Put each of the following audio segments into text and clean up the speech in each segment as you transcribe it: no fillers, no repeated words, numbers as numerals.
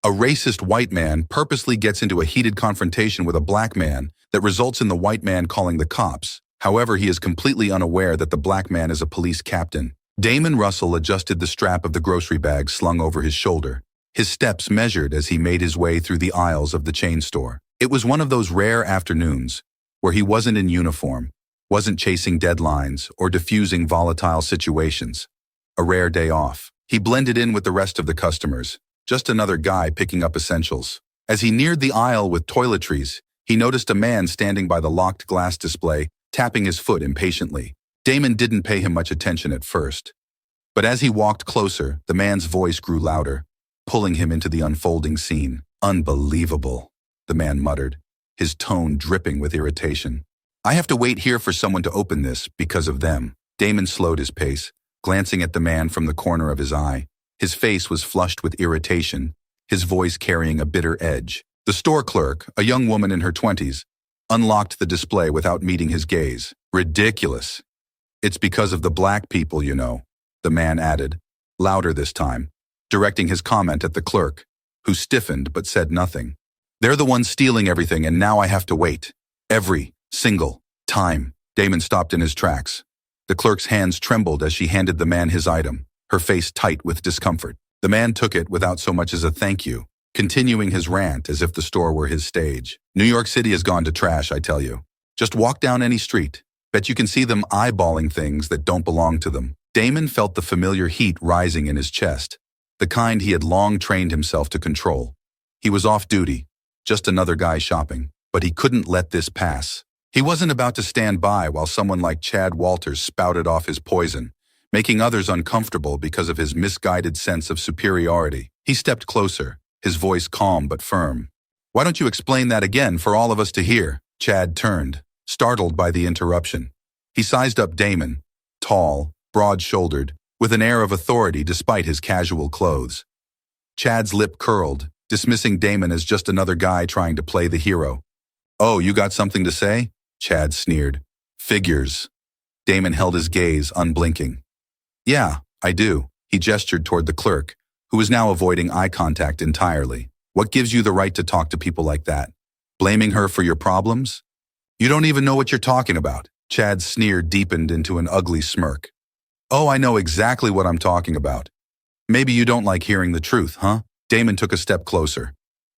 A racist white man purposely gets into a heated confrontation with a black man that results in the white man calling the cops. However, he is completely unaware that the black man is a police captain. Damon Russell adjusted the strap of the grocery bag slung over his shoulder. His steps measured as he made his way through the aisles of the chain store. It was one of those rare afternoons where he wasn't in uniform, wasn't chasing deadlines or diffusing volatile situations. A rare day off. He blended in with the rest of the customers, just another guy picking up essentials. As he neared the aisle with toiletries, he noticed a man standing by the locked glass display, tapping his foot impatiently. Damon didn't pay him much attention at first. But as he walked closer, the man's voice grew louder, pulling him into the unfolding scene. "Unbelievable," the man muttered, his tone dripping with irritation. "I have to wait here for someone to open this because of them." Damon slowed his pace, glancing at the man from the corner of his eye. His face was flushed with irritation, his voice carrying a bitter edge. The store clerk, a young woman in her 20s, unlocked the display without meeting his gaze. "Ridiculous. It's because of the black people, you know," the man added, louder this time, directing his comment at the clerk, who stiffened but said nothing. "They're the ones stealing everything, and now I have to wait. Every single time." Damon stopped in his tracks. The clerk's hands trembled as she handed the man his item, her face tight with discomfort. The man took it without so much as a thank you, continuing his rant as if the store were his stage. "New York City has gone to trash, I tell you. Just walk down any street. Bet you can see them eyeballing things that don't belong to them." Damon felt the familiar heat rising in his chest, the kind he had long trained himself to control. He was off duty, just another guy shopping, but he couldn't let this pass. He wasn't about to stand by while someone like Chad Walters spouted off his poison, making others uncomfortable because of his misguided sense of superiority. He stepped closer, his voice calm but firm. "Why don't you explain that again for all of us to hear?" Chad turned, startled by the interruption. He sized up Damon, tall, broad-shouldered, with an air of authority despite his casual clothes. Chad's lip curled, dismissing Damon as just another guy trying to play the hero. "Oh, you got something to say?" Chad sneered. "Figures." Damon held his gaze, unblinking. "Yeah, I do." He gestured toward the clerk, who was now avoiding eye contact entirely. "What gives you the right to talk to people like that? Blaming her for your problems? You don't even know what you're talking about." Chad's sneer deepened into an ugly smirk. "Oh, I know exactly what I'm talking about. Maybe you don't like hearing the truth, huh?" Damon took a step closer,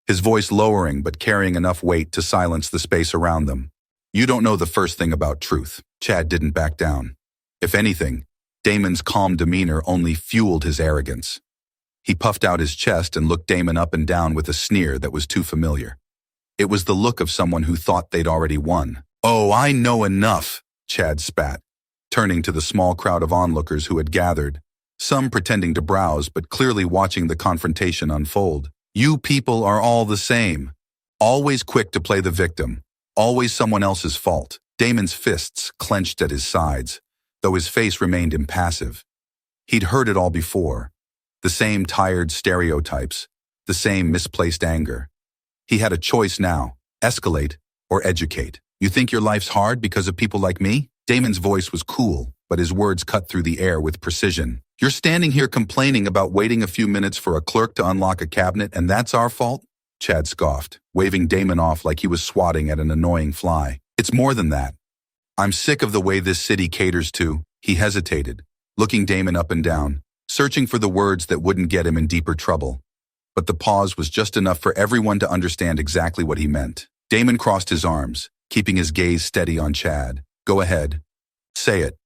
his voice lowering but carrying enough weight to silence the space around them. "You don't know the first thing about truth." Chad didn't back down. If anything, Damon's calm demeanor only fueled his arrogance. He puffed out his chest and looked Damon up and down with a sneer that was too familiar. It was the look of someone who thought they'd already won. "Oh, I know enough," Chad spat, turning to the small crowd of onlookers who had gathered, some pretending to browse but clearly watching the confrontation unfold. "You people are all the same. Always quick to play the victim. Always someone else's fault." Damon's fists clenched at his sides, though his face remained impassive. He'd heard it all before. The same tired stereotypes, the same misplaced anger. He had a choice now: escalate or educate. "You think your life's hard because of people like me?" Damon's voice was cool, but his words cut through the air with precision. "You're standing here complaining about waiting a few minutes for a clerk to unlock a cabinet, and that's our fault?" Chad scoffed, waving Damon off like he was swatting at an annoying fly. "It's more than that. I'm sick of the way this city caters to." He hesitated, looking Damon up and down, searching for the words that wouldn't get him in deeper trouble. But the pause was just enough for everyone to understand exactly what he meant. Damon crossed his arms, keeping his gaze steady on Chad. "Go ahead. Say it.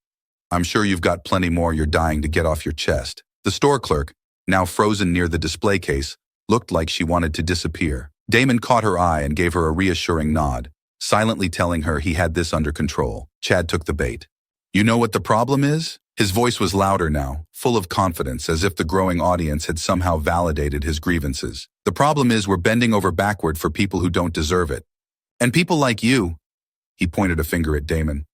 I'm sure you've got plenty more you're dying to get off your chest." The store clerk, now frozen near the display case, looked like she wanted to disappear. Damon caught her eye and gave her a reassuring nod, silently telling her he had this under control. Chad took the bait. "You know what the problem is?" His voice was louder now, full of confidence, as if the growing audience had somehow validated his grievances. "The problem is we're bending over backward for people who don't deserve it. And people like you," he pointed a finger at Damon,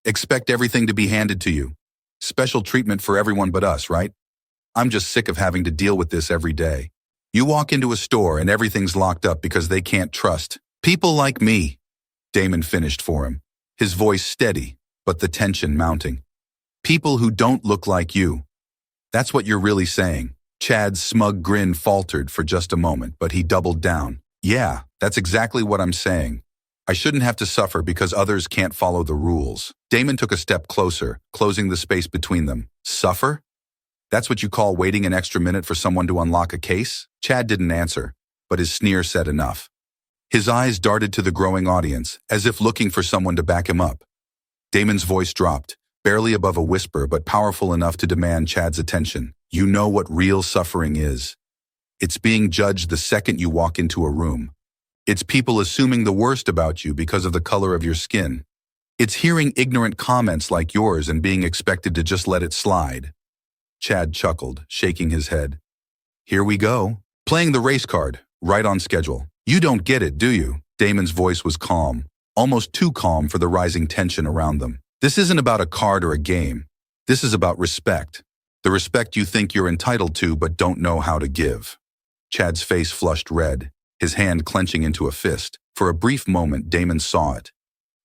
"expect everything to be handed to you. Special treatment for everyone but us, right? I'm just sick of having to deal with this every day. You walk into a store and everything's locked up because they can't trust people like me." Damon finished for him, his voice steady, but the tension mounting. "People who don't look like you. That's what you're really saying." Chad's smug grin faltered for just a moment, but he doubled down. Yeah, that's exactly what I'm saying. I shouldn't have to suffer because others can't follow the rules. Damon took a step closer, closing the space between them. Suffer? That's what you call waiting an extra minute for someone to unlock a case? Chad didn't answer, but his sneer said enough. His eyes darted to the growing audience, as if looking for someone to back him up. Damon's voice dropped, barely above a whisper but powerful enough to demand Chad's attention. You know what real suffering is. It's being judged the second you walk into a room. It's people assuming the worst about you because of the color of your skin. It's hearing ignorant comments like yours and being expected to just let it slide. Chad chuckled, shaking his head. Here we go. Playing the race card, right on schedule. You don't get it, do you? Damon's voice was calm, almost too calm for the rising tension around them. This isn't about a card or a game. This is about respect. The respect you think you're entitled to but don't know how to give. Chad's face flushed red, his hand clenching into a fist. For a brief moment, Damon saw it.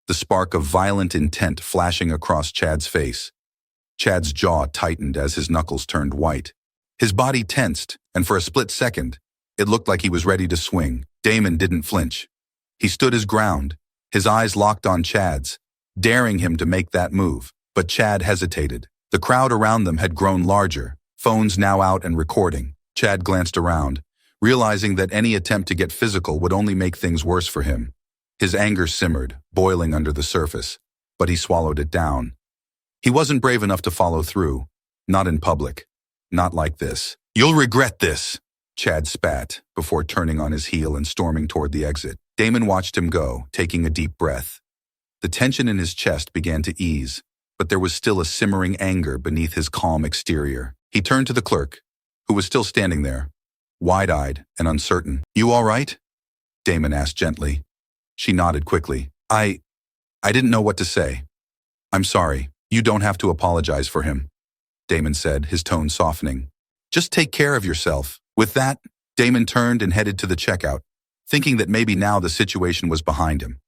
The spark of violent intent flashing across Chad's face. Chad's jaw tightened as his knuckles turned white. His body tensed, and for a split second, it looked like he was ready to swing. Damon didn't flinch. He stood his ground, his eyes locked on Chad's, daring him to make that move. But Chad hesitated. The crowd around them had grown larger, phones now out and recording. Chad glanced around, realizing that any attempt to get physical would only make things worse for him. His anger simmered, boiling under the surface, but he swallowed it down. He wasn't brave enough to follow through. Not in public. Not like this. You'll regret this, Chad spat, before turning on his heel and storming toward the exit. Damon watched him go, taking a deep breath. The tension in his chest began to ease, but there was still a simmering anger beneath his calm exterior. He turned to the clerk, who was still standing there, wide-eyed and uncertain. You all right? Damon asked gently. She nodded quickly. I didn't know what to say. I'm sorry. You don't have to apologize for him, Damon said, his tone softening. Just take care of yourself. With that, Damon turned and headed to the checkout, thinking that maybe now the situation was behind him.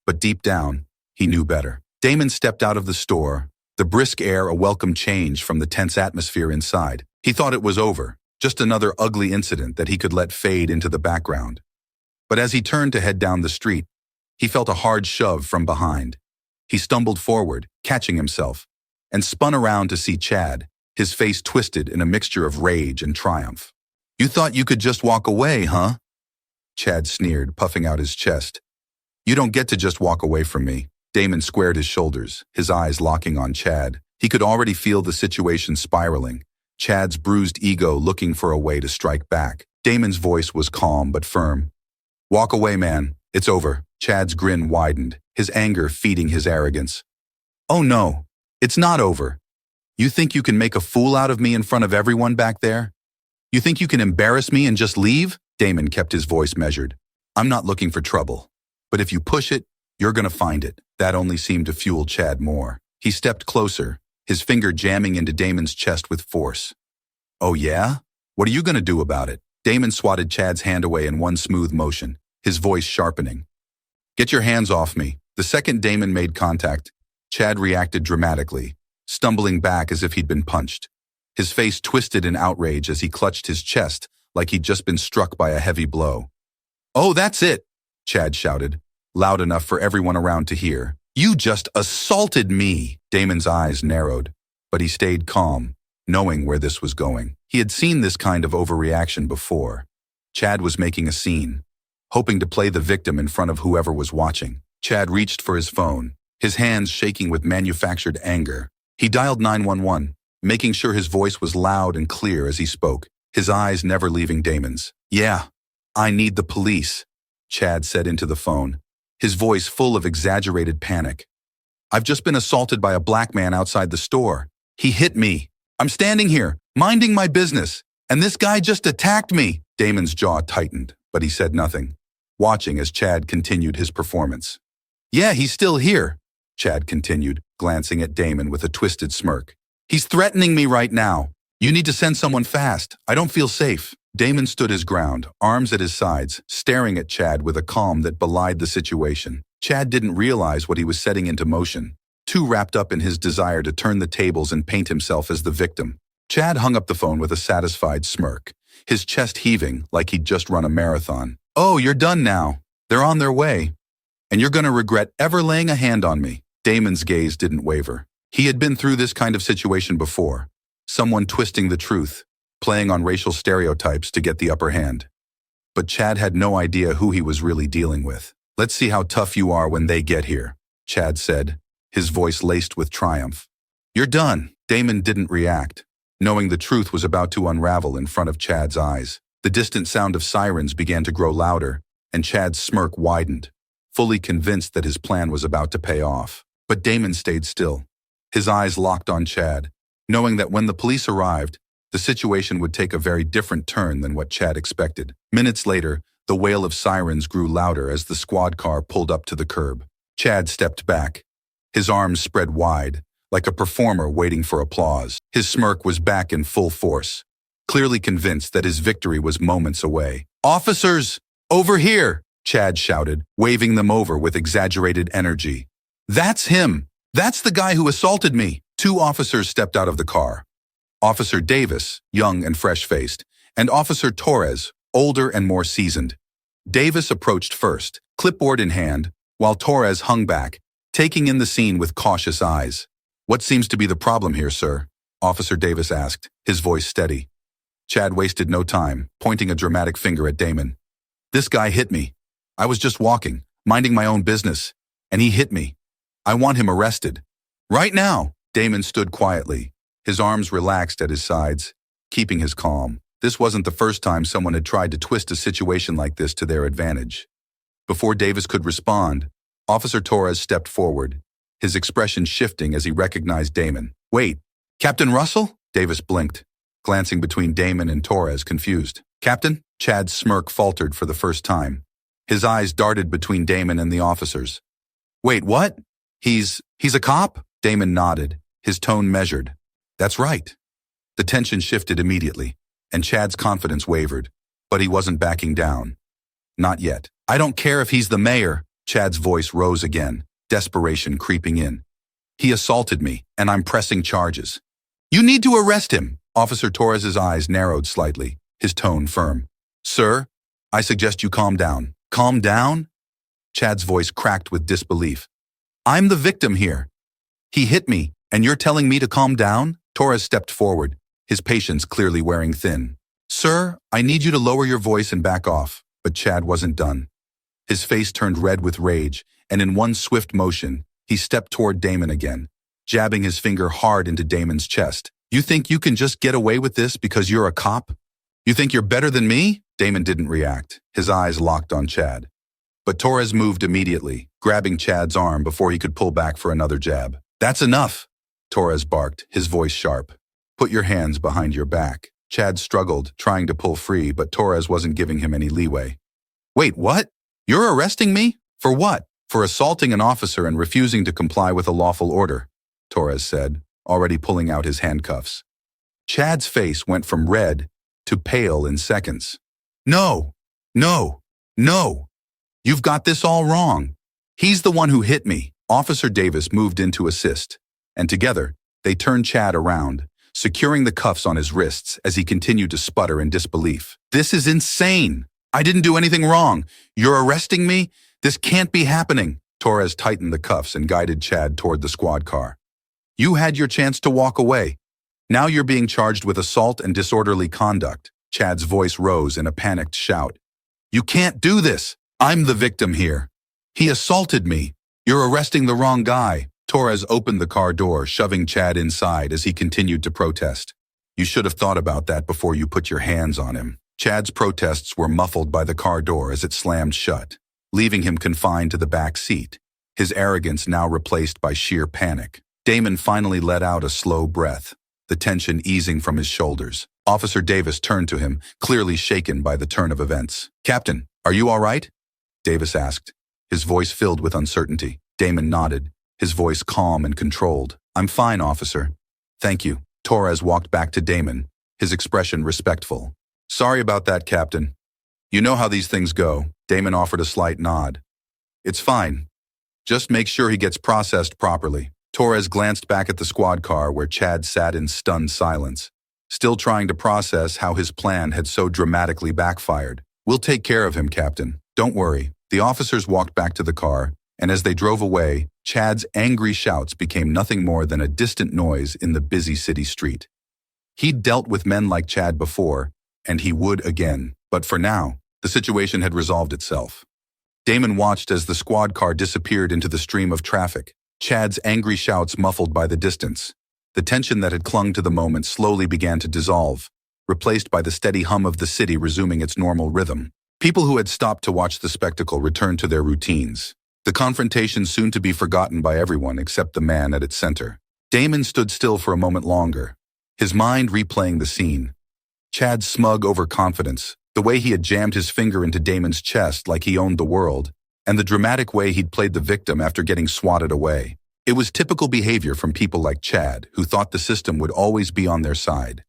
But deep down, he knew better. Damon stepped out of the store, the brisk air a welcome change from the tense atmosphere inside. He thought it was over, just another ugly incident that he could let fade into the background. But as he turned to head down the street, he felt a hard shove from behind. He stumbled forward, catching himself, and spun around to see Chad, his face twisted in a mixture of rage and triumph. You thought you could just walk away, huh? Chad sneered, puffing out his chest. You don't get to just walk away from me. Damon squared his shoulders, his eyes locking on Chad. He could already feel the situation spiraling, Chad's bruised ego looking for a way to strike back. Damon's voice was calm but firm. Walk away, man. It's over. Chad's grin widened, his anger feeding his arrogance. Oh no, it's not over. You think you can make a fool out of me in front of everyone back there? You think you can embarrass me and just leave? Damon kept his voice measured. I'm not looking for trouble. But if you push it, you're gonna find it. That only seemed to fuel Chad more. He stepped closer, his finger jamming into Damon's chest with force. Oh yeah? What are you gonna do about it? Damon swatted Chad's hand away in one smooth motion, his voice sharpening. Get your hands off me. The second Damon made contact, Chad reacted dramatically, stumbling back as if he'd been punched. His face twisted in outrage as he clutched his chest like he'd just been struck by a heavy blow. Oh, that's it, Chad shouted, loud enough for everyone around to hear. You just assaulted me. Damon's eyes narrowed, but he stayed calm, knowing where this was going. He had seen this kind of overreaction before. Chad was making a scene, hoping to play the victim in front of whoever was watching. Chad reached for his phone, his hands shaking with manufactured anger. He dialed 911, making sure his voice was loud and clear as he spoke, his eyes never leaving Damon's. Yeah, I need the police, Chad said into the phone, his voice full of exaggerated panic. I've just been assaulted by a black man outside the store. He hit me. I'm standing here, minding my business, and this guy just attacked me. Damon's jaw tightened, but he said nothing, watching as Chad continued his performance. Yeah, he's still here, Chad continued, glancing at Damon with a twisted smirk. He's threatening me right now. You need to send someone fast. I don't feel safe. Damon stood his ground, arms at his sides, staring at Chad with a calm that belied the situation. Chad didn't realize what he was setting into motion, too wrapped up in his desire to turn the tables and paint himself as the victim. Chad hung up the phone with a satisfied smirk, his chest heaving like he'd just run a marathon. Oh, you're done now. They're on their way. And you're gonna regret ever laying a hand on me. Damon's gaze didn't waver. He had been through this kind of situation before. Someone twisting the truth, playing on racial stereotypes to get the upper hand. But Chad had no idea who he was really dealing with. Let's see how tough you are when they get here, Chad said, his voice laced with triumph. You're done. Damon didn't react, knowing the truth was about to unravel in front of Chad's eyes. The distant sound of sirens began to grow louder, and Chad's smirk widened, fully convinced that his plan was about to pay off. But Damon stayed still, his eyes locked on Chad, knowing that when the police arrived, the situation would take a very different turn than what Chad expected. Minutes later, the wail of sirens grew louder as the squad car pulled up to the curb. Chad stepped back, his arms spread wide, like a performer waiting for applause. His smirk was back in full force, clearly convinced that his victory was moments away. Officers, over here, Chad shouted, waving them over with exaggerated energy. That's him. That's the guy who assaulted me. Two officers stepped out of the car. Officer Davis, young and fresh-faced, and Officer Torres, older and more seasoned. Davis approached first, clipboard in hand, while Torres hung back, taking in the scene with cautious eyes. What seems to be the problem here, sir? Officer Davis asked, his voice steady. Chad wasted no time, pointing a dramatic finger at Damon. This guy hit me. I was just walking, minding my own business, and he hit me. I want him arrested. Right now. Damon stood quietly, his arms relaxed at his sides, keeping his calm. This wasn't the first time someone had tried to twist a situation like this to their advantage. Before Davis could respond, Officer Torres stepped forward, his expression shifting as he recognized Damon. Wait, Captain Russell? Davis blinked, glancing between Damon and Torres, confused. Captain? Chad's smirk faltered for the first time. His eyes darted between Damon and the officers. Wait, what? He's a cop? Damon nodded, his tone measured. That's right. The tension shifted immediately, and Chad's confidence wavered, but he wasn't backing down. Not yet. I don't care if he's the mayor. Chad's voice rose again, desperation creeping in. He assaulted me, and I'm pressing charges. You need to arrest him. Officer Torres's eyes narrowed slightly, his tone firm. Sir, I suggest you calm down. Calm down? Chad's voice cracked with disbelief. I'm the victim here. He hit me, and you're telling me to calm down? Torres stepped forward, his patience clearly wearing thin. Sir, I need you to lower your voice and back off. But Chad wasn't done. His face turned red with rage, and in one swift motion, he stepped toward Damon again, jabbing his finger hard into Damon's chest. You think you can just get away with this because you're a cop? You think you're better than me? Damon didn't react, his eyes locked on Chad. But Torres moved immediately, grabbing Chad's arm before he could pull back for another jab. That's enough, Torres barked, his voice sharp. Put your hands behind your back. Chad struggled, trying to pull free, but Torres wasn't giving him any leeway. Wait, what? You're arresting me? For what? For assaulting an officer and refusing to comply with a lawful order, Torres said, already pulling out his handcuffs. Chad's face went from red to pale in seconds. No, no, no. You've got this all wrong. He's the one who hit me. Officer Davis moved in to assist, and together, they turned Chad around, securing the cuffs on his wrists as he continued to sputter in disbelief. This is insane. I didn't do anything wrong. You're arresting me? This can't be happening. Torres tightened the cuffs and guided Chad toward the squad car. You had your chance to walk away. Now you're being charged with assault and disorderly conduct. Chad's voice rose in a panicked shout. You can't do this. I'm the victim here. He assaulted me. You're arresting the wrong guy. Torres opened the car door, shoving Chad inside as he continued to protest. You should have thought about that before you put your hands on him. Chad's protests were muffled by the car door as it slammed shut, leaving him confined to the back seat, his arrogance now replaced by sheer panic. Damon finally let out a slow breath, the tension easing from his shoulders. Officer Davis turned to him, clearly shaken by the turn of events. Captain, are you all right? Davis asked, his voice filled with uncertainty. Damon nodded, his voice calm and controlled. I'm fine, officer. Thank you. Torres walked back to Damon, his expression respectful. Sorry about that, Captain. You know how these things go. Damon offered a slight nod. It's fine. Just make sure he gets processed properly. Torres glanced back at the squad car where Chad sat in stunned silence, still trying to process how his plan had so dramatically backfired. "We'll take care of him, Captain. Don't worry." The officers walked back to the car, and as they drove away, Chad's angry shouts became nothing more than a distant noise in the busy city street. He'd dealt with men like Chad before, and he would again. But for now, the situation had resolved itself. Damon watched as the squad car disappeared into the stream of traffic, Chad's angry shouts muffled by the distance. The tension that had clung to the moment slowly began to dissolve, replaced by the steady hum of the city resuming its normal rhythm. People who had stopped to watch the spectacle returned to their routines. The confrontation soon to be forgotten by everyone except the man at its center. Damon stood still for a moment longer, his mind replaying the scene. Chad's smug overconfidence, the way he had jammed his finger into Damon's chest like he owned the world, and the dramatic way he'd played the victim after getting swatted away. It was typical behavior from people like Chad, who thought the system would always be on their side.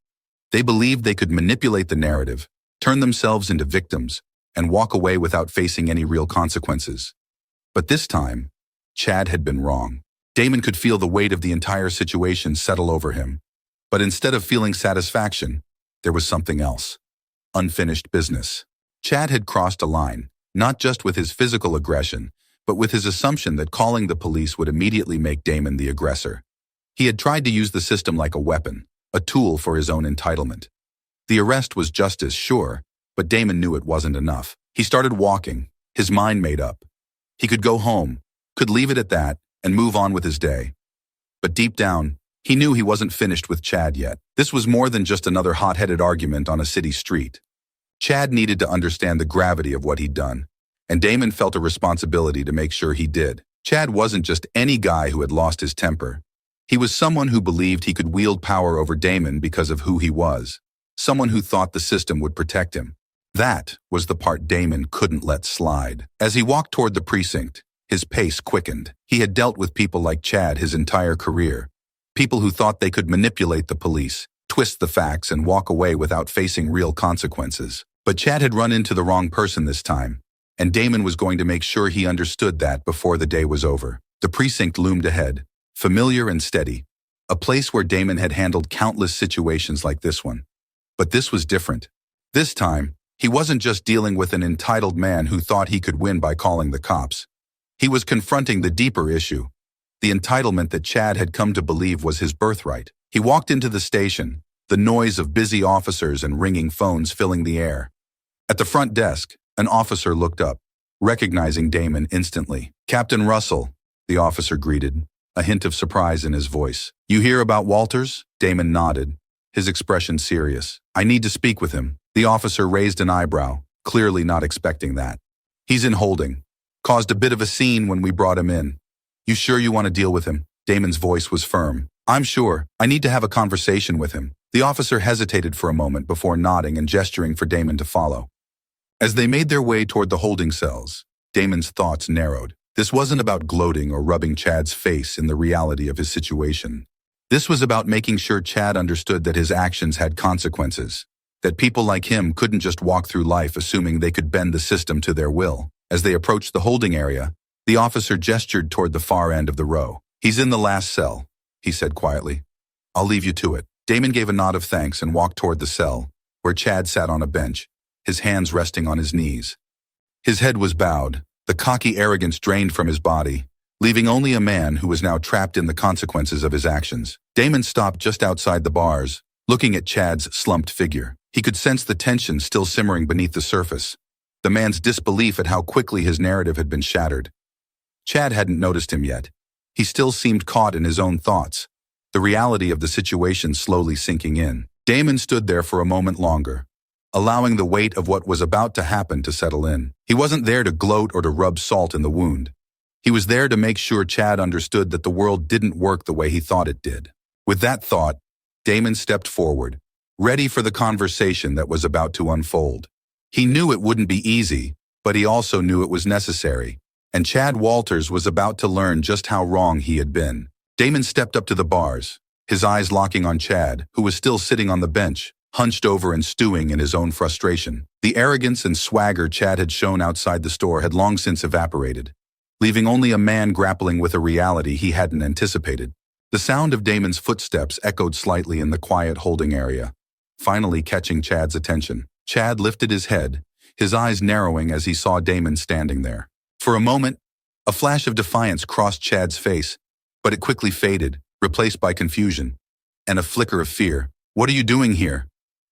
They believed they could manipulate the narrative, turn themselves into victims, and walk away without facing any real consequences. But this time, Chad had been wrong. Damon could feel the weight of the entire situation settle over him. But instead of feeling satisfaction, there was something else. Unfinished business. Chad had crossed a line, not just with his physical aggression, but with his assumption that calling the police would immediately make Damon the aggressor. He had tried to use the system like a weapon, a tool for his own entitlement. The arrest was justice, sure, but Damon knew it wasn't enough. He started walking, his mind made up. He could go home, could leave it at that, and move on with his day. But deep down, he knew he wasn't finished with Chad yet. This was more than just another hot-headed argument on a city street. Chad needed to understand the gravity of what he'd done, and Damon felt a responsibility to make sure he did. Chad wasn't just any guy who had lost his temper. He was someone who believed he could wield power over Damon because of who he was, someone who thought the system would protect him. That was the part Damon couldn't let slide. As he walked toward the precinct, his pace quickened. He had dealt with people like Chad his entire career, people who thought they could manipulate the police, twist the facts, and walk away without facing real consequences. But Chad had run into the wrong person this time, and Damon was going to make sure he understood that before the day was over. The precinct loomed ahead, familiar and steady, a place where Damon had handled countless situations like this one. But this was different. This time, he wasn't just dealing with an entitled man who thought he could win by calling the cops. He was confronting the deeper issue, the entitlement that Chad had come to believe was his birthright. He walked into the station, the noise of busy officers and ringing phones filling the air. At the front desk, an officer looked up, recognizing Damon instantly. "Captain Russell," the officer greeted, a hint of surprise in his voice. "You hear about Walters?" Damon nodded, his expression serious. "I need to speak with him." The officer raised an eyebrow, clearly not expecting that. "He's in holding. Caused a bit of a scene when we brought him in. You sure you want to deal with him?" Damon's voice was firm. "I'm sure. I need to have a conversation with him." The officer hesitated for a moment before nodding and gesturing for Damon to follow. As they made their way toward the holding cells, Damon's thoughts narrowed. This wasn't about gloating or rubbing Chad's face in the reality of his situation. This was about making sure Chad understood that his actions had consequences, that people like him couldn't just walk through life assuming they could bend the system to their will. As they approached the holding area, the officer gestured toward the far end of the row. "He's in the last cell," he said quietly. "I'll leave you to it." Damon gave a nod of thanks and walked toward the cell, where Chad sat on a bench, his hands resting on his knees. His head was bowed, the cocky arrogance drained from his body, leaving only a man who was now trapped in the consequences of his actions. Damon stopped just outside the bars, looking at Chad's slumped figure. He could sense the tension still simmering beneath the surface, the man's disbelief at how quickly his narrative had been shattered. Chad hadn't noticed him yet. He still seemed caught in his own thoughts, the reality of the situation slowly sinking in. Damon stood there for a moment longer, allowing the weight of what was about to happen to settle in. He wasn't there to gloat or to rub salt in the wound. He was there to make sure Chad understood that the world didn't work the way he thought it did. With that thought, Damon stepped forward, ready for the conversation that was about to unfold. He knew it wouldn't be easy, but he also knew it was necessary, and Chad Walters was about to learn just how wrong he had been. Damon stepped up to the bars, his eyes locking on Chad, who was still sitting on the bench, hunched over and stewing in his own frustration. The arrogance and swagger Chad had shown outside the store had long since evaporated, leaving only a man grappling with a reality he hadn't anticipated. The sound of Damon's footsteps echoed slightly in the quiet holding area. finally catching Chad's attention. Chad lifted his head, his eyes narrowing as he saw Damon standing there. For a moment, a flash of defiance crossed Chad's face, but it quickly faded, replaced by confusion and a flicker of fear. "What are you doing here?"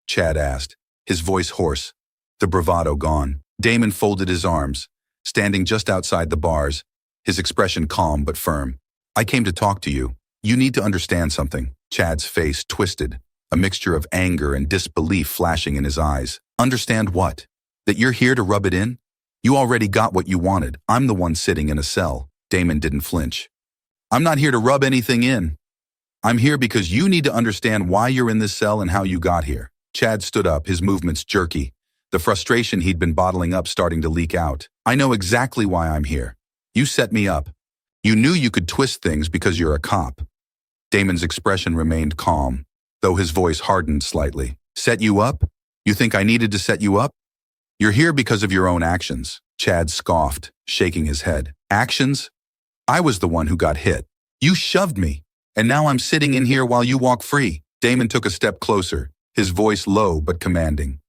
Chad asked, his voice hoarse, the bravado gone. Damon folded his arms, standing just outside the bars, his expression calm but firm. "I came to talk to you. You need to understand something." Chad's face twisted, a mixture of anger and disbelief flashing in his eyes. "Understand what? That you're here to rub it in? You already got what you wanted. I'm the one sitting in a cell." Damon didn't flinch. "I'm not here to rub anything in. I'm here because you need to understand why you're in this cell and how you got here." Chad stood up, his movements jerky, the frustration he'd been bottling up starting to leak out. "I know exactly why I'm here. You set me up. You knew you could twist things because you're a cop." Damon's expression remained calm, though his voice hardened slightly. "Set you up? You think I needed to set you up? You're here because of your own actions." Chad scoffed, shaking his head. "Actions? I was the one who got hit. You shoved me, and now I'm sitting in here while you walk free." Damon took a step closer, his voice low but commanding.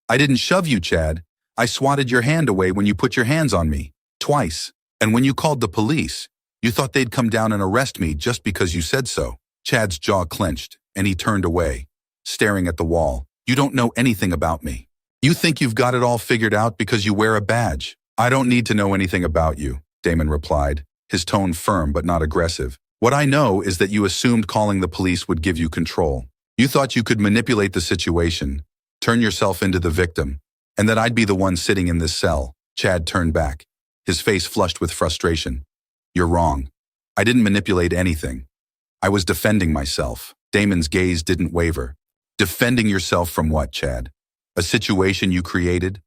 "I didn't shove you, Chad. I swatted your hand away when you put your hands on me. Twice. And when you called the police, you thought they'd come down and arrest me just because you said so." Chad's jaw clenched, and he turned away, staring at the wall. "You don't know anything about me. You think you've got it all figured out because you wear a badge." "I don't need to know anything about you," Damon replied, his tone firm but not aggressive. "What I know is that you assumed calling the police would give you control. You thought you could manipulate the situation, turn yourself into the victim, and that I'd be the one sitting in this cell." Chad turned back, his face flushed with frustration. "You're wrong. I didn't manipulate anything. I was defending myself." Damon's gaze didn't waver. "Defending yourself from what, Chad? A situation you created?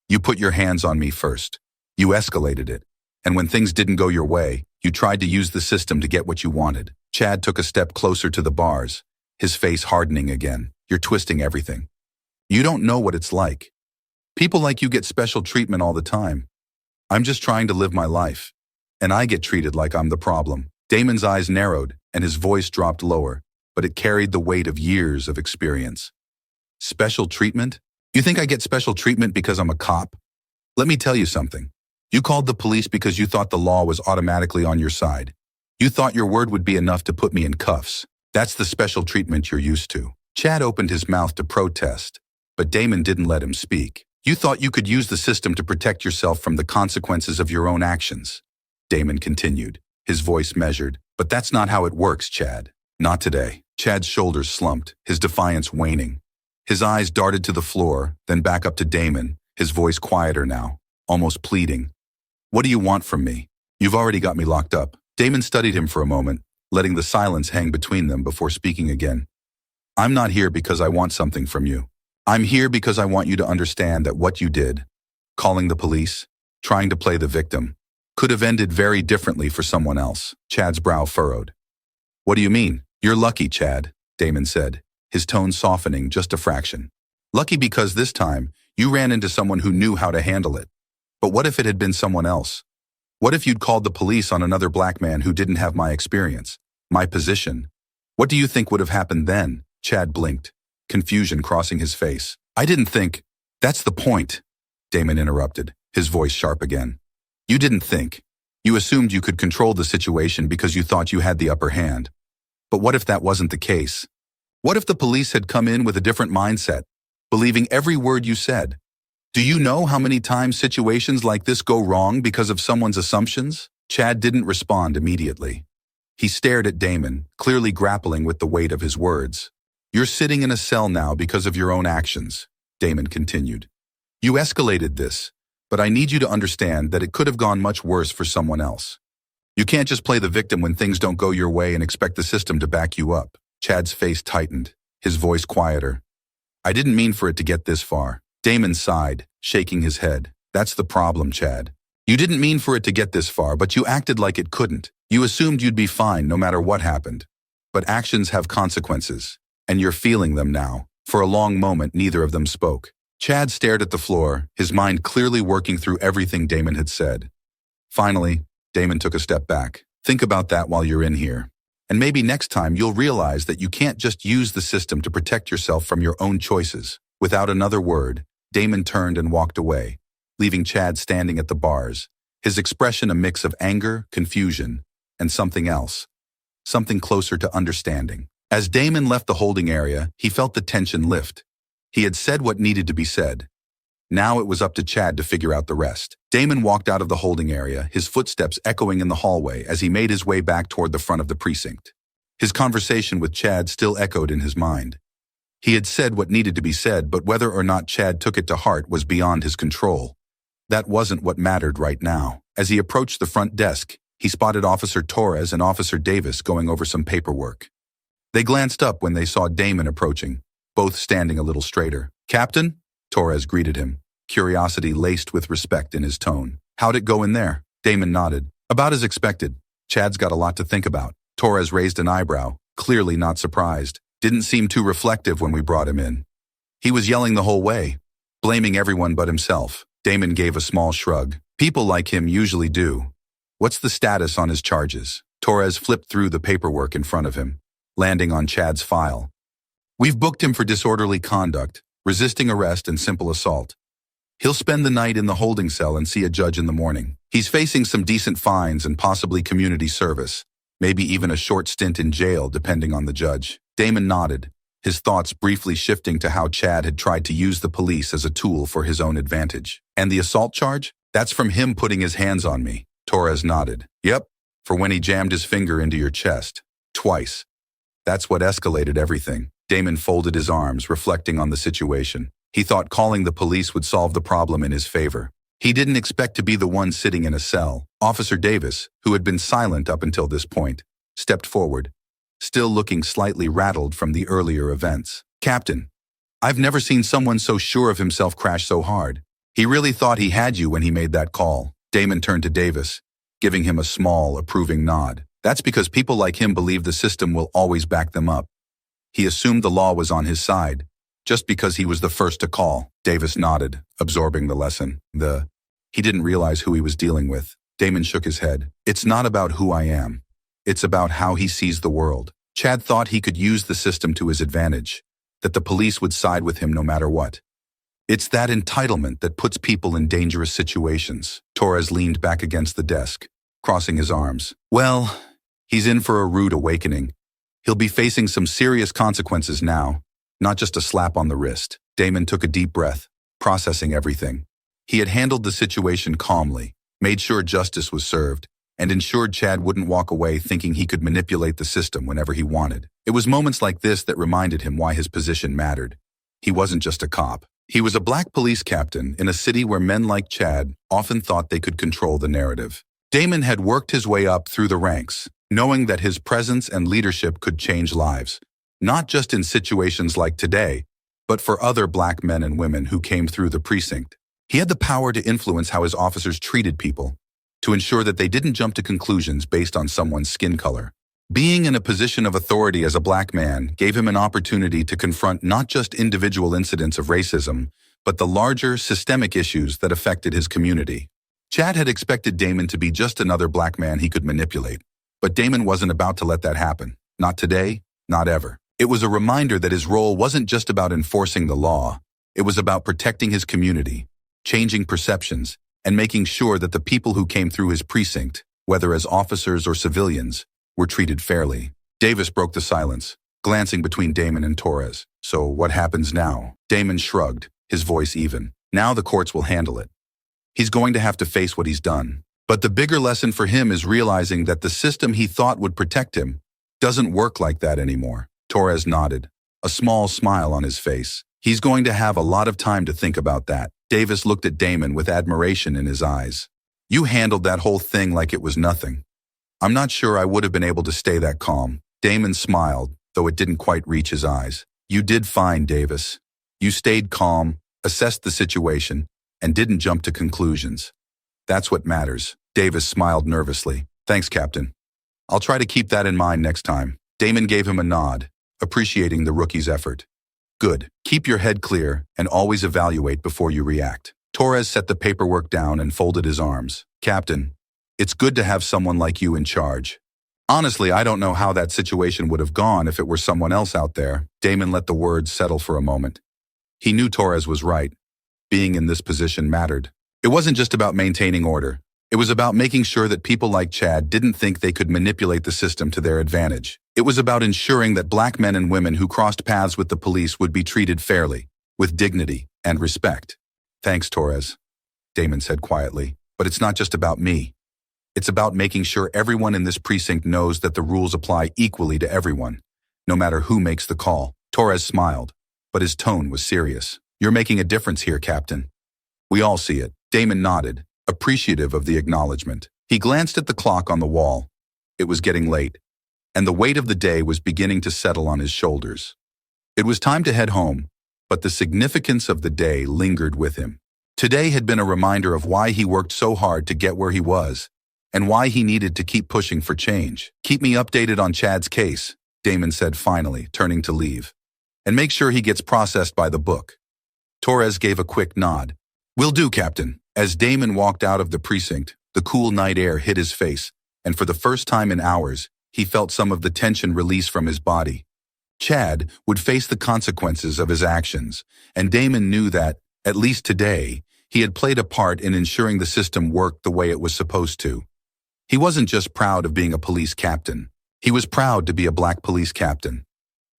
You put your hands on me first. You escalated it. And when things didn't go your way, you tried to use the system to get what you wanted." Chad took a step closer to the bars, his face hardening again. "You're twisting everything. You don't know what it's like. People like you get special treatment all the time. I'm just trying to live my life, and I get treated like I'm the problem." Damon's eyes narrowed, and his voice dropped lower, but it carried the weight of years of experience. "Special treatment? You think I get special treatment because I'm a cop? Let me tell you something. You called the police because you thought the law was automatically on your side. You thought your word would be enough to put me in cuffs. That's the special treatment you're used to." Chad opened his mouth to protest, but Damon didn't let him speak. "You thought you could use the system to protect yourself from the consequences of your own actions," Damon continued, his voice measured. "But that's not how it works, Chad. Not today." Chad's shoulders slumped, his defiance waning. His eyes darted to the floor, then back up to Damon, his voice quieter now, almost pleading. "What do you want from me? You've already got me locked up." Damon studied him for a moment, letting the silence hang between them before speaking again. "I'm not here because I want something from you. I'm here because I want you to understand that what you did, calling the police, trying to play the victim, could have ended very differently for someone else." Chad's brow furrowed. "What do you mean?" "You're lucky, Chad," Damon said, his tone softening just a fraction. "Lucky because this time, you ran into someone who knew how to handle it. But what if it had been someone else? What if you'd called the police on another black man who didn't have my experience, my position? What do you think would have happened then?" Chad blinked, confusion crossing his face. "I didn't think—" "That's the point," Damon interrupted, his voice sharp again. "You didn't think. You assumed you could control the situation because you thought you had the upper hand. But what if that wasn't the case? What if the police had come in with a different mindset, believing every word you said? Do you know how many times situations like this go wrong because of someone's assumptions?" Chad didn't respond immediately. He stared at Damon, clearly grappling with the weight of his words. "You're sitting in a cell now because of your own actions," Damon continued. "You escalated this, but I need you to understand that it could have gone much worse for someone else. You can't just play the victim when things don't go your way and expect the system to back you up." Chad's face tightened, his voice quieter. "I didn't mean for it to get this far." Damon sighed, shaking his head. "That's the problem, Chad. You didn't mean for it to get this far, but you acted like it couldn't. You assumed you'd be fine no matter what happened. But actions have consequences, and you're feeling them now." For a long moment, neither of them spoke. Chad stared at the floor, his mind clearly working through everything Damon had said. Finally, Damon took a step back. "Think about that while you're in here. And maybe next time you'll realize that you can't just use the system to protect yourself from your own choices. Without another word, Damon turned and walked away, leaving Chad standing at the bars, his expression a mix of anger, confusion, and something else, something closer to understanding. As Damon left the holding area, he felt the tension lift. He had said what needed to be said. Now it was up to Chad to figure out the rest. Damon walked out of the holding area, his footsteps echoing in the hallway as he made his way back toward the front of the precinct. His conversation with Chad still echoed in his mind. He had said what needed to be said, but whether or not Chad took it to heart was beyond his control. That wasn't what mattered right now. As he approached the front desk, he spotted Officer Torres and Officer Davis going over some paperwork. They glanced up when they saw Damon approaching, both standing a little straighter. "Captain?" Torres greeted him, curiosity laced with respect in his tone. "How'd it go in there?" Damon nodded. "About as expected. Chad's got a lot to think about." Torres raised an eyebrow, clearly not surprised. "Didn't seem too reflective when we brought him in. He was yelling the whole way, blaming everyone but himself." Damon gave a small shrug. "People like him usually do. What's the status on his charges?" Torres flipped through the paperwork in front of him, landing on Chad's file. "We've booked him for disorderly conduct, resisting arrest, and simple assault. He'll spend the night in the holding cell and see a judge in the morning. He's facing some decent fines and possibly community service, maybe even a short stint in jail depending on the judge." Damon nodded, his thoughts briefly shifting to how Chad had tried to use the police as a tool for his own advantage. "And the assault charge? That's from him putting his hands on me." Torres nodded. "Yep, for when he jammed his finger into your chest. Twice. That's what escalated everything." Damon folded his arms, reflecting on the situation. He thought calling the police would solve the problem in his favor. He didn't expect to be the one sitting in a cell. Officer Davis, who had been silent up until this point, stepped forward, still looking slightly rattled from the earlier events. "Captain, I've never seen someone so sure of himself crash so hard. He really thought he had you when he made that call." Damon turned to Davis, giving him a small, approving nod. "That's because people like him believe the system will always back them up. He assumed the law was on his side, just because he was the first to call." Davis nodded, absorbing the lesson. He didn't realize who he was dealing with. Damon shook his head. "It's not about who I am. It's about how he sees the world." Chad thought he could use the system to his advantage, that the police would side with him no matter what. "It's that entitlement that puts people in dangerous situations." Torres leaned back against the desk, crossing his arms. "Well, he's in for a rude awakening. He'll be facing some serious consequences now, not just a slap on the wrist." Damon took a deep breath, processing everything. He had handled the situation calmly, made sure justice was served, and ensured Chad wouldn't walk away thinking he could manipulate the system whenever he wanted. It was moments like this that reminded him why his position mattered. He wasn't just a cop. He was a black police captain in a city where men like Chad often thought they could control the narrative. Damon had worked his way up through the ranks, knowing that his presence and leadership could change lives, not just in situations like today, but for other black men and women who came through the precinct. He had the power to influence how his officers treated people, to ensure that they didn't jump to conclusions based on someone's skin color. Being in a position of authority as a black man gave him an opportunity to confront not just individual incidents of racism, but the larger, systemic issues that affected his community. Chad had expected Damon to be just another black man he could manipulate, but Damon wasn't about to let that happen. Not today, not ever. It was a reminder that his role wasn't just about enforcing the law. It was about protecting his community, changing perceptions, and making sure that the people who came through his precinct, whether as officers or civilians, were treated fairly. Davis broke the silence, glancing between Damon and Torres. "So what happens now?" Damon shrugged, his voice even. "Now the courts will handle it. He's going to have to face what he's done. But the bigger lesson for him is realizing that the system he thought would protect him doesn't work like that anymore." Torres nodded, a small smile on his face. "He's going to have a lot of time to think about that." Davis looked at Damon with admiration in his eyes. "You handled that whole thing like it was nothing. I'm not sure I would have been able to stay that calm." Damon smiled, though it didn't quite reach his eyes. "You did fine, Davis. You stayed calm, assessed the situation, and didn't jump to conclusions. That's what matters." Davis smiled nervously. "Thanks, Captain. I'll try to keep that in mind next time." Damon gave him a nod, appreciating the rookie's effort. "Good. Keep your head clear and always evaluate before you react." Torres set the paperwork down and folded his arms. "Captain, it's good to have someone like you in charge. Honestly, I don't know how that situation would have gone if it were someone else out there. Damon let the words settle for a moment. He knew Torres was right. Being in this position mattered. It wasn't just about maintaining order. It was about making sure that people like Chad didn't think they could manipulate the system to their advantage. It was about ensuring that black men and women who crossed paths with the police would be treated fairly, with dignity and respect. Thanks, Torres, Damon said quietly. But it's not just about me. It's about making sure everyone in this precinct knows that the rules apply equally to everyone, no matter who makes the call. Torres smiled, but his tone was serious. You're making a difference here, Captain. We all see it. Damon nodded, appreciative of the acknowledgement. He glanced at the clock on the wall. It was getting late, and the weight of the day was beginning to settle on his shoulders. It was time to head home, but the significance of the day lingered with him. Today had been a reminder of why he worked so hard to get where he was, and why he needed to keep pushing for change. Keep me updated on Chad's case, Damon said finally, turning to leave. And make sure he gets processed by the book. Torres gave a quick nod. Will do, Captain. As Damon walked out of the precinct, the cool night air hit his face, and for the first time in hours, he felt some of the tension release from his body. Chad would face the consequences of his actions, and Damon knew that, at least today, he had played a part in ensuring the system worked the way it was supposed to. He wasn't just proud of being a police captain. He was proud to be a black police captain,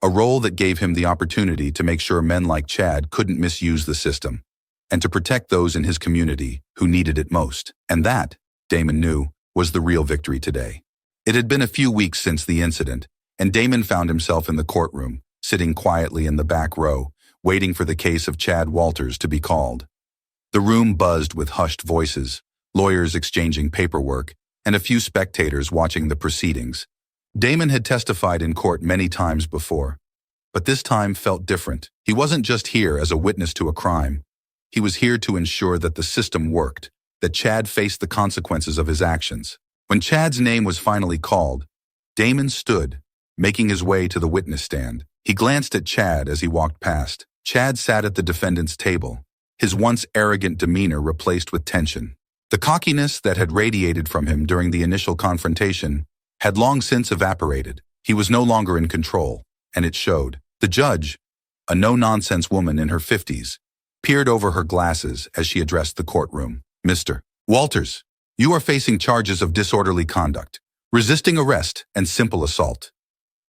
a role that gave him the opportunity to make sure men like Chad couldn't misuse the system, and to protect those in his community who needed it most. And that, Damon knew, was the real victory today. It had been a few weeks since the incident, and Damon found himself in the courtroom, sitting quietly in the back row, waiting for the case of Chad Walters to be called. The room buzzed with hushed voices, lawyers exchanging paperwork, and a few spectators watching the proceedings. Damon had testified in court many times before, but this time felt different. He wasn't just here as a witness to a crime. He was here to ensure that the system worked, that Chad faced the consequences of his actions. When Chad's name was finally called, Damon stood, making his way to the witness stand. He glanced at Chad as he walked past. Chad sat at the defendant's table, his once arrogant demeanor replaced with tension. The cockiness that had radiated from him during the initial confrontation had long since evaporated. He was no longer in control, and it showed. The judge, a no-nonsense woman in her 50s, peered over her glasses as she addressed the courtroom. Mr. Walters, you are facing charges of disorderly conduct, resisting arrest, and simple assault.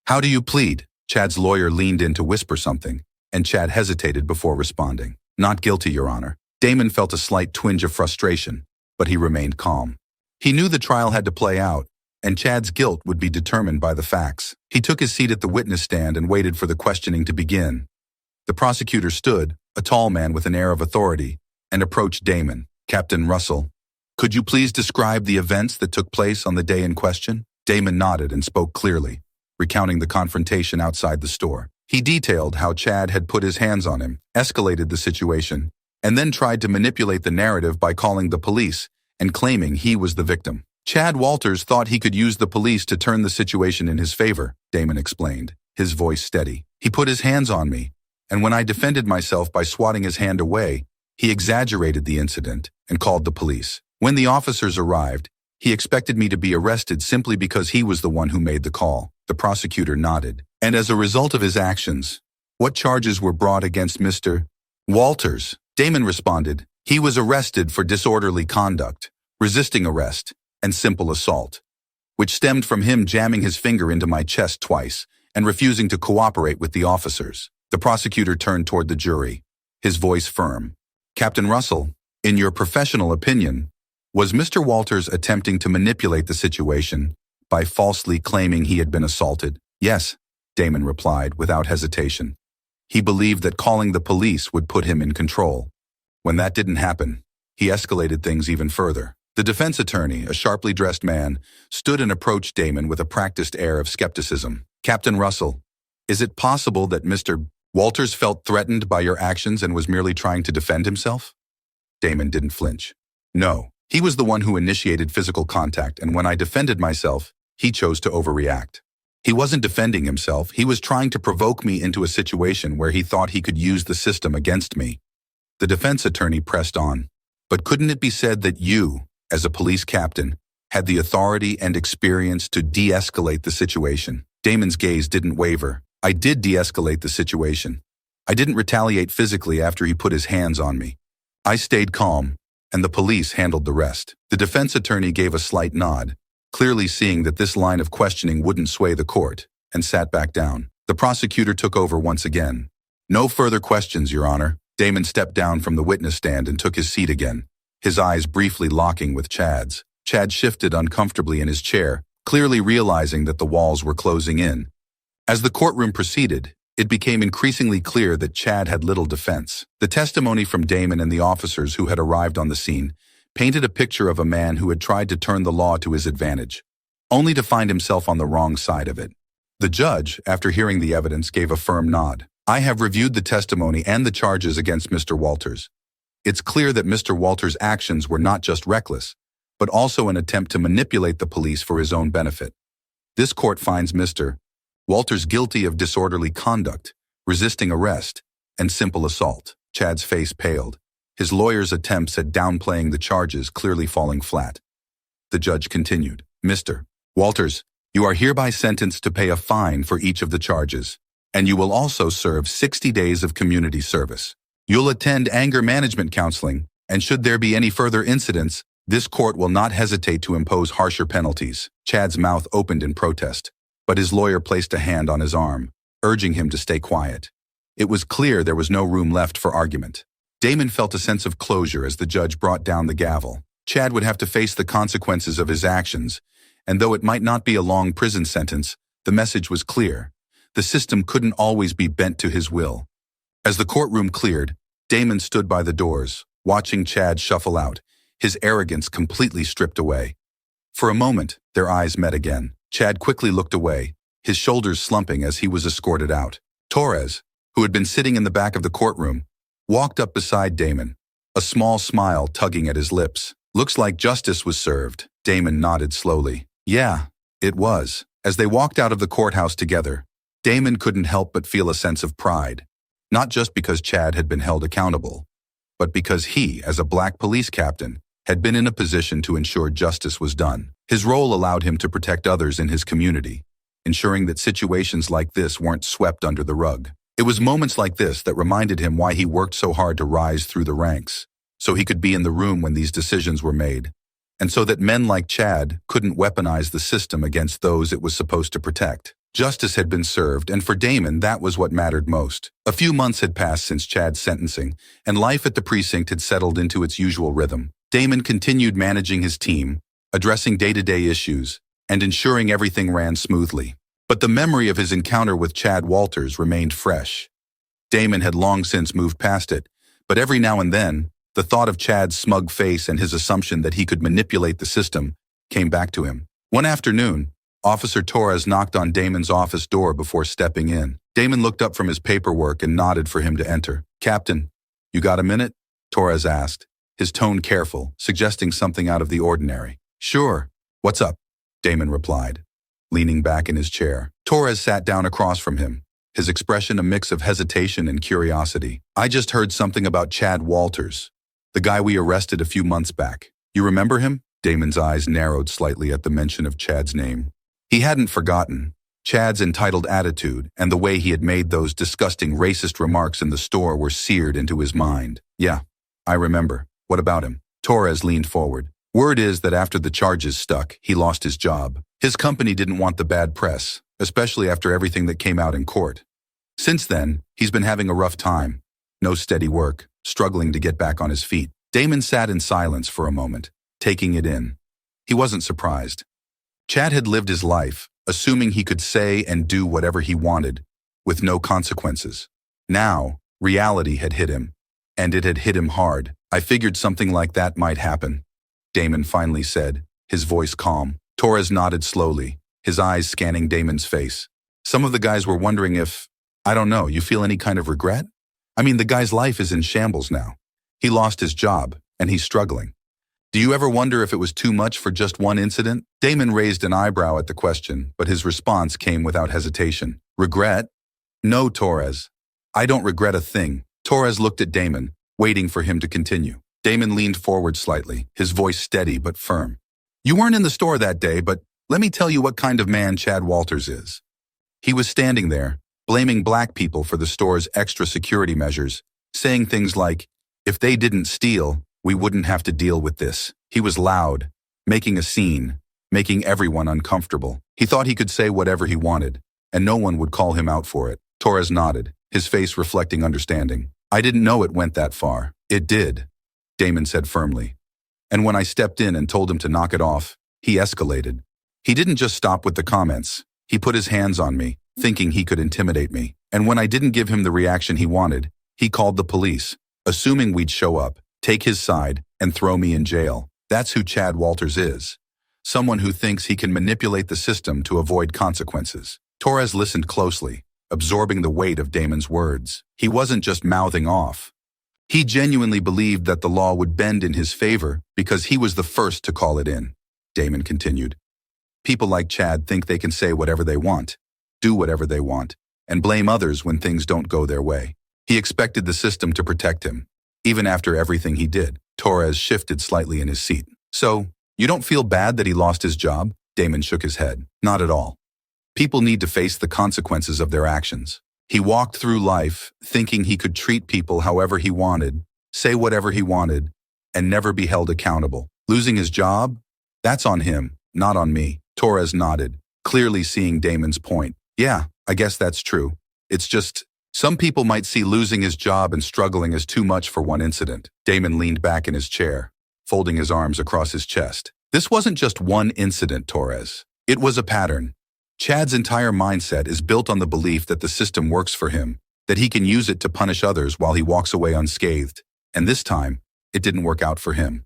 How do you plead? Chad's lawyer leaned in to whisper something, and Chad hesitated before responding. Not guilty, Your Honor. Damon felt a slight twinge of frustration, but he remained calm. He knew the trial had to play out, and Chad's guilt would be determined by the facts. He took his seat at the witness stand and waited for the questioning to begin. The prosecutor stood, a tall man with an air of authority, and approached Damon. Captain Russell, could you please describe the events that took place on the day in question? Damon nodded and spoke clearly, recounting the confrontation outside the store. He detailed how Chad had put his hands on him, escalated the situation, and then tried to manipulate the narrative by calling the police and claiming he was the victim. Chad Walters thought he could use the police to turn the situation in his favor, Damon explained, his voice steady. He put his hands on me, and when I defended myself by swatting his hand away, he exaggerated the incident and called the police. When the officers arrived, he expected me to be arrested simply because he was the one who made the call. The prosecutor nodded. And as a result of his actions, what charges were brought against Mr. Walters? Damon responded. He was arrested for disorderly conduct, resisting arrest, and simple assault, which stemmed from him jamming his finger into my chest twice and refusing to cooperate with the officers. The prosecutor turned toward the jury, his voice firm. Captain Russell, in your professional opinion, was Mr. Walters attempting to manipulate the situation by falsely claiming he had been assaulted? Yes, Damon replied without hesitation. He believed that calling the police would put him in control. When that didn't happen, he escalated things even further. The defense attorney, a sharply dressed man, stood and approached Damon with a practiced air of skepticism. Captain Russell, is it possible that Mr. Walters felt threatened by your actions and was merely trying to defend himself? Damon didn't flinch. No, he was the one who initiated physical contact, and when I defended myself, he chose to overreact. He wasn't defending himself, he was trying to provoke me into a situation where he thought he could use the system against me. The defense attorney pressed on. But couldn't it be said that you, as a police captain, had the authority and experience to de-escalate the situation. Damon's gaze didn't waver. I did de-escalate the situation. I didn't retaliate physically after he put his hands on me. I stayed calm, and the police handled the rest. The defense attorney gave a slight nod, clearly seeing that this line of questioning wouldn't sway the court, and sat back down. The prosecutor took over once again. No further questions, Your Honor. Damon stepped down from the witness stand and took his seat again, his eyes briefly locking with Chad's. Chad shifted uncomfortably in his chair, clearly realizing that the walls were closing in. As the courtroom proceeded, it became increasingly clear that Chad had little defense. The testimony from Damon and the officers who had arrived on the scene painted a picture of a man who had tried to turn the law to his advantage, only to find himself on the wrong side of it. The judge, after hearing the evidence, gave a firm nod. I have reviewed the testimony and the charges against Mr. Walters. It's clear that Mr. Walters' actions were not just reckless, but also an attempt to manipulate the police for his own benefit. This court finds Mr. Walters guilty of disorderly conduct, resisting arrest, and simple assault. Chad's face paled, his lawyer's attempts at downplaying the charges clearly falling flat. The judge continued, Mr. Walters, you are hereby sentenced to pay a fine for each of the charges, and you will also serve 60 days of community service. You'll attend anger management counseling, and should there be any further incidents, this court will not hesitate to impose harsher penalties. Chad's mouth opened in protest, but his lawyer placed a hand on his arm, urging him to stay quiet. It was clear there was no room left for argument. Damon felt a sense of closure as the judge brought down the gavel. Chad would have to face the consequences of his actions, and though it might not be a long prison sentence, the message was clear. The system couldn't always be bent to his will. As the courtroom cleared, Damon stood by the doors, watching Chad shuffle out, his arrogance completely stripped away. For a moment, their eyes met again. Chad quickly looked away, his shoulders slumping as he was escorted out. Torres, who had been sitting in the back of the courtroom, walked up beside Damon, a small smile tugging at his lips. Looks like justice was served. Damon nodded slowly. Yeah, it was. As they walked out of the courthouse together, Damon couldn't help but feel a sense of pride, not just because Chad had been held accountable, but because he, as a black police captain, had been in a position to ensure justice was done. His role allowed him to protect others in his community, ensuring that situations like this weren't swept under the rug. It was moments like this that reminded him why he worked so hard to rise through the ranks, so he could be in the room when these decisions were made, and so that men like Chad couldn't weaponize the system against those it was supposed to protect. Justice had been served, and for Damon, that was what mattered most. A few months had passed since Chad's sentencing, and life at the precinct had settled into its usual rhythm. Damon continued managing his team, addressing day-to-day issues, and ensuring everything ran smoothly. But the memory of his encounter with Chad Walters remained fresh. Damon had long since moved past it, but every now and then, the thought of Chad's smug face and his assumption that he could manipulate the system came back to him. One afternoon, Officer Torres knocked on Damon's office door before stepping in. Damon looked up from his paperwork and nodded for him to enter. Captain, you got a minute? Torres asked, his tone careful, suggesting something out of the ordinary. Sure. What's up? Damon replied, leaning back in his chair. Torres sat down across from him, his expression a mix of hesitation and curiosity. I just heard something about Chad Walters, the guy we arrested a few months back. You remember him? Damon's eyes narrowed slightly at the mention of Chad's name. He hadn't forgotten. Chad's entitled attitude and the way he had made those disgusting racist remarks in the store were seared into his mind. Yeah, I remember. What about him? Torres leaned forward. Word is that after the charges stuck, he lost his job. His company didn't want the bad press, especially after everything that came out in court. Since then, he's been having a rough time. No steady work, struggling to get back on his feet. Damon sat in silence for a moment, taking it in. He wasn't surprised. Chad had lived his life, assuming he could say and do whatever he wanted, with no consequences. Now, reality had hit him, and it had hit him hard. I figured something like that might happen, Damon finally said, his voice calm. Torres nodded slowly, his eyes scanning Damon's face. Some of the guys were wondering if, I don't know, you feel any kind of regret? I mean, the guy's life is in shambles now. He lost his job, and he's struggling. Do you ever wonder if it was too much for just one incident? Damon raised an eyebrow at the question, but his response came without hesitation. Regret? No, Torres. I don't regret a thing. Torres looked at Damon, waiting for him to continue. Damon leaned forward slightly, his voice steady but firm. You weren't in the store that day, but let me tell you what kind of man Chad Walters is. He was standing there, blaming black people for the store's extra security measures, saying things like, if they didn't steal, we wouldn't have to deal with this. He was loud, making a scene, making everyone uncomfortable. He thought he could say whatever he wanted, and no one would call him out for it. Torres nodded, his face reflecting understanding. I didn't know it went that far. It did, Damon said firmly. And when I stepped in and told him to knock it off, he escalated. He didn't just stop with the comments. He put his hands on me, thinking he could intimidate me. And when I didn't give him the reaction he wanted, he called the police, assuming we'd show up, take his side, and throw me in jail. That's who Chad Walters is. Someone who thinks he can manipulate the system to avoid consequences. Torres listened closely, absorbing the weight of Damon's words. He wasn't just mouthing off. He genuinely believed that the law would bend in his favor because he was the first to call it in. Damon continued. People like Chad think they can say whatever they want, do whatever they want, and blame others when things don't go their way. He expected the system to protect him, even after everything he did. Torres shifted slightly in his seat. So, you don't feel bad that he lost his job? Damon shook his head. Not at all. People need to face the consequences of their actions. He walked through life thinking he could treat people however he wanted, say whatever he wanted, and never be held accountable. Losing his job? That's on him, not on me. Torres nodded, clearly seeing Damon's point. Yeah, I guess that's true. It's just, some people might see losing his job and struggling as too much for one incident. Damon leaned back in his chair, folding his arms across his chest. This wasn't just one incident, Torres. It was a pattern. Chad's entire mindset is built on the belief that the system works for him, that he can use it to punish others while he walks away unscathed. And this time, it didn't work out for him.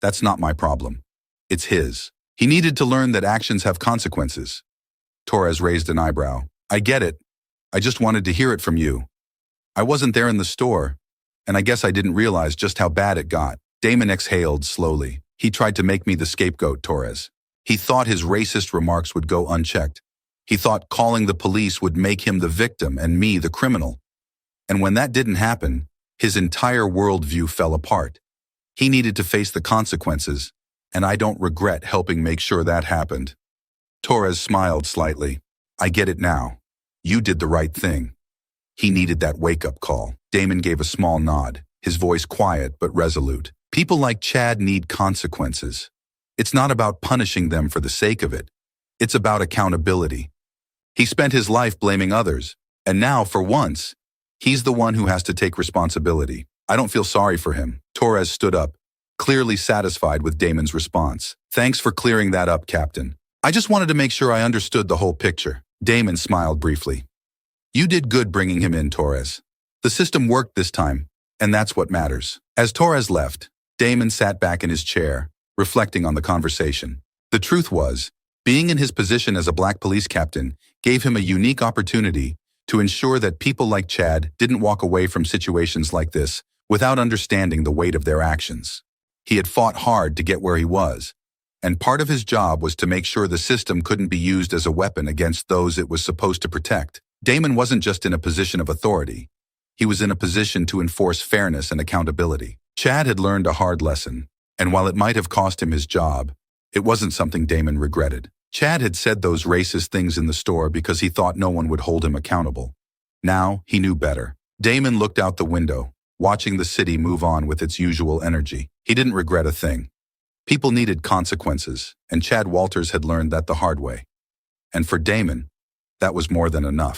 That's not my problem. It's his. He needed to learn that actions have consequences. Torres raised an eyebrow. I get it. I just wanted to hear it from you. I wasn't there in the store, and I guess I didn't realize just how bad it got. Damon exhaled slowly. He tried to make me the scapegoat, Torres. He thought his racist remarks would go unchecked. He thought calling the police would make him the victim and me the criminal. And when that didn't happen, his entire worldview fell apart. He needed to face the consequences, and I don't regret helping make sure that happened. Torres smiled slightly. I get it now. You did the right thing. He needed that wake-up call. Damon gave a small nod, his voice quiet but resolute. People like Chad need consequences. It's not about punishing them for the sake of it. It's about accountability. He spent his life blaming others, and now, for once, he's the one who has to take responsibility. I don't feel sorry for him. Torres stood up, clearly satisfied with Damon's response. Thanks for clearing that up, Captain. I just wanted to make sure I understood the whole picture. Damon smiled briefly. You did good bringing him in, Torres. The system worked this time, and that's what matters. As Torres left, Damon sat back in his chair, reflecting on the conversation. The truth was, being in his position as a black police captain gave him a unique opportunity to ensure that people like Chad didn't walk away from situations like this without understanding the weight of their actions. He had fought hard to get where he was, and part of his job was to make sure the system couldn't be used as a weapon against those it was supposed to protect. Damon wasn't just in a position of authority. He was in a position to enforce fairness and accountability. Chad had learned a hard lesson, and while it might have cost him his job, it wasn't something Damon regretted. Chad had said those racist things in the store because he thought no one would hold him accountable. Now, he knew better. Damon looked out the window, watching the city move on with its usual energy. He didn't regret a thing. People needed consequences, and Chad Walters had learned that the hard way. And for Damon, that was more than enough.